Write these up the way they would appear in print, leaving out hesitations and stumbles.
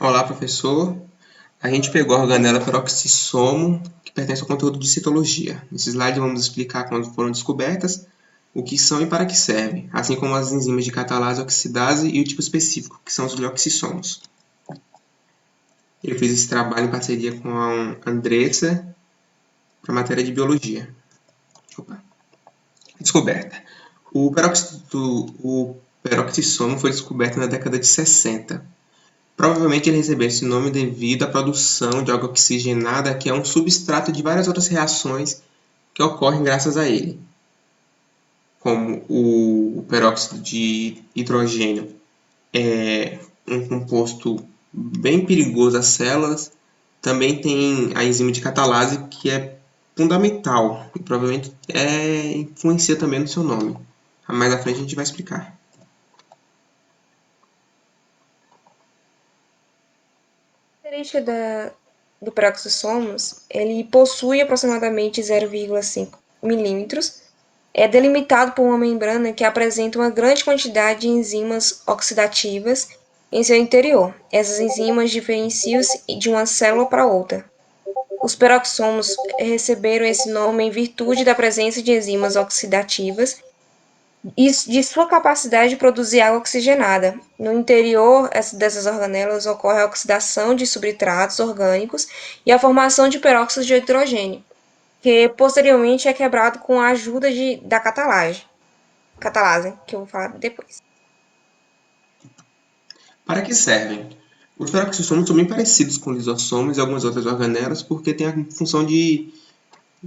Olá, professor. A gente pegou a organela peroxissomo, que pertence ao conteúdo de citologia. Nesse slide vamos explicar quando foram descobertas, o que são e para que servem, assim como as enzimas de catalase, oxidase e o tipo específico, que são os glioxissomos. Eu fiz esse trabalho em parceria com a Andressa para a matéria de biologia. Descoberta. O peroxissomo foi descoberto na década de 60. Provavelmente ele recebeu esse nome devido à produção de água oxigenada, que é um substrato de várias outras reações que ocorrem graças a ele, como o peróxido de hidrogênio é um composto bem perigoso às células. Também tem a enzima de catalase, que é fundamental e provavelmente influencia também no seu nome. Mais à frente a gente vai explicar. A característica do peroxissomos, ele possui aproximadamente 0,5 milímetros, é delimitado por uma membrana que apresenta uma grande quantidade de enzimas oxidativas em seu interior. Essas enzimas diferenciam-se de uma célula para outra. Os peroxissomos receberam esse nome em virtude da presença de enzimas oxidativas e de sua capacidade de produzir água oxigenada. No interior dessas organelas ocorre a oxidação de substratos orgânicos e a formação de peróxido de hidrogênio, que posteriormente é quebrado com a ajuda da catalase, que eu vou falar depois. Para que servem? Os peroxissomos são bem parecidos com lisossomos e algumas outras organelas porque têm a função de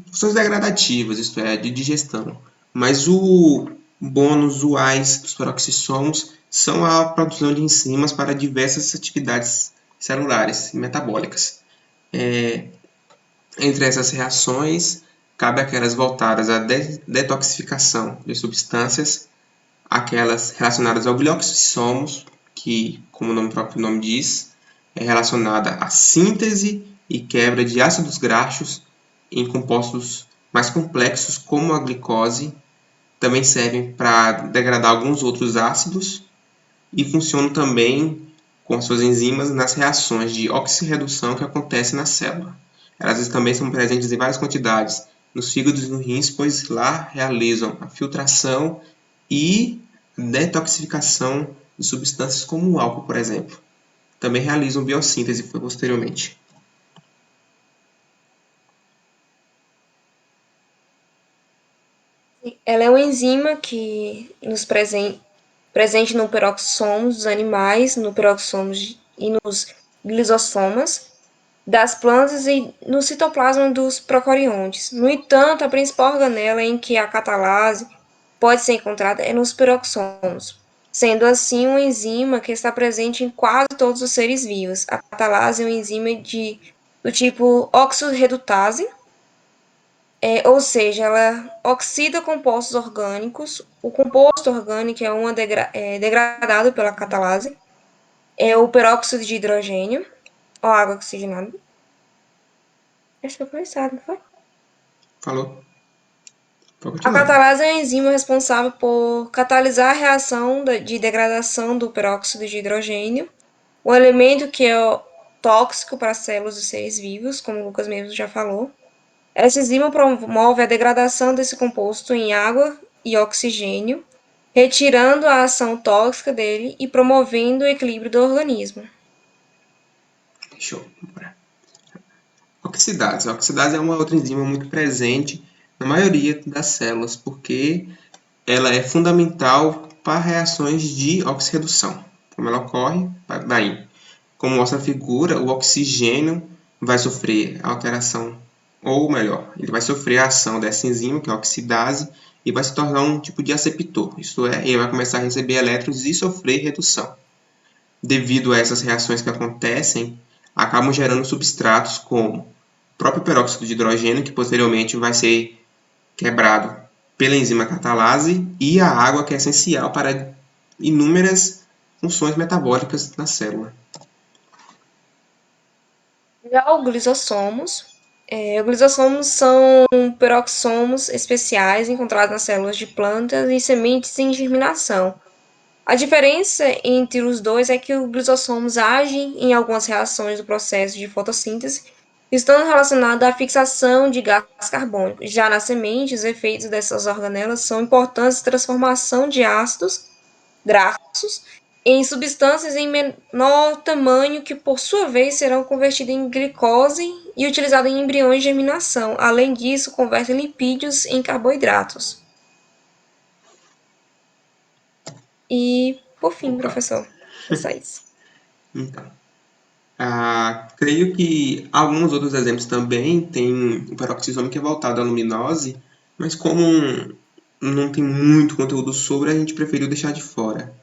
funções degradativas, isto é, de digestão. Mas o bônus, o AIS dos peroxissomos são a produção de enzimas para diversas atividades celulares e metabólicas. Entre essas reações, cabe aquelas voltadas à detoxificação de substâncias, aquelas relacionadas ao glioxissomos, que, como o próprio nome diz, é relacionada à síntese e quebra de ácidos graxos em compostos mais complexos, como a glicose. Também servem para degradar alguns outros ácidos e funcionam também com suas enzimas nas reações de oxirredução que acontecem na célula. Elas também são presentes em várias quantidades nos fígados e nos rins, pois lá realizam a filtração e detoxificação de substâncias como o álcool, por exemplo. Também realizam biossíntese posteriormente. Ela é uma enzima que presente no peroxissomos dos animais, no peroxissomos e nos glisossomas das plantas e no citoplasma dos procariontes. No entanto, a principal organela em que a catalase pode ser encontrada é nos peroxissomos, sendo assim uma enzima que está presente em quase todos os seres vivos. A catalase é uma enzima do tipo oxirredutase, ou seja, ela oxida compostos orgânicos. O composto orgânico é degradado pela catalase. É o peróxido de hidrogênio, ou água oxigenada. Acho que foi começado, não foi? Falou? Pode A continuar. catalase é a enzima responsável por catalisar a reação de degradação do peróxido de hidrogênio, um elemento que é tóxico para as células dos seres vivos, como o Lucas mesmo já falou. Essa enzima promove a degradação desse composto em água e oxigênio, retirando a ação tóxica dele e promovendo o equilíbrio do organismo. Show. Oxidase. A oxidase é uma outra enzima muito presente na maioria das células, porque ela é fundamental para reações de oxirredução. Como ela ocorre? Daí, como mostra a figura, o oxigênio vai sofrer alteração, ou melhor, ele vai sofrer a ação dessa enzima, que é a oxidase, e vai se tornar um tipo de aceptor, isto é, ele vai começar a receber elétrons e sofrer redução. Devido a essas reações que acontecem, acabam gerando substratos como o próprio peróxido de hidrogênio, que posteriormente vai ser quebrado pela enzima catalase, e a água, que é essencial para inúmeras funções metabólicas na célula. Já os glisossomos são peroxissomos especiais encontrados nas células de plantas e sementes em germinação. A diferença entre os dois é que os glisossomos agem em algumas reações do processo de fotossíntese, estando relacionados à fixação de gás carbônico. Já na semente, os efeitos dessas organelas são importantes na transformação de ácidos graxos em substâncias em menor tamanho que, por sua vez, serão convertidas em glicose e utilizadas em embriões de germinação. Além disso, convertem lipídios em carboidratos. E, por fim, Opa, professor, é só isso. então. Creio que alguns outros exemplos também tem o peroxisome que é voltado à luminose, mas como não tem muito conteúdo sobre, a gente preferiu deixar de fora.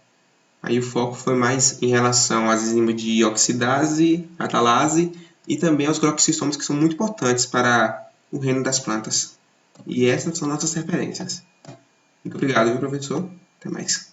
Aí o foco foi mais em relação às enzimas de oxidase, atalase e também aos gloxissomos, que são muito importantes para o reino das plantas. E essas são nossas referências. Muito obrigado, professor. Até mais.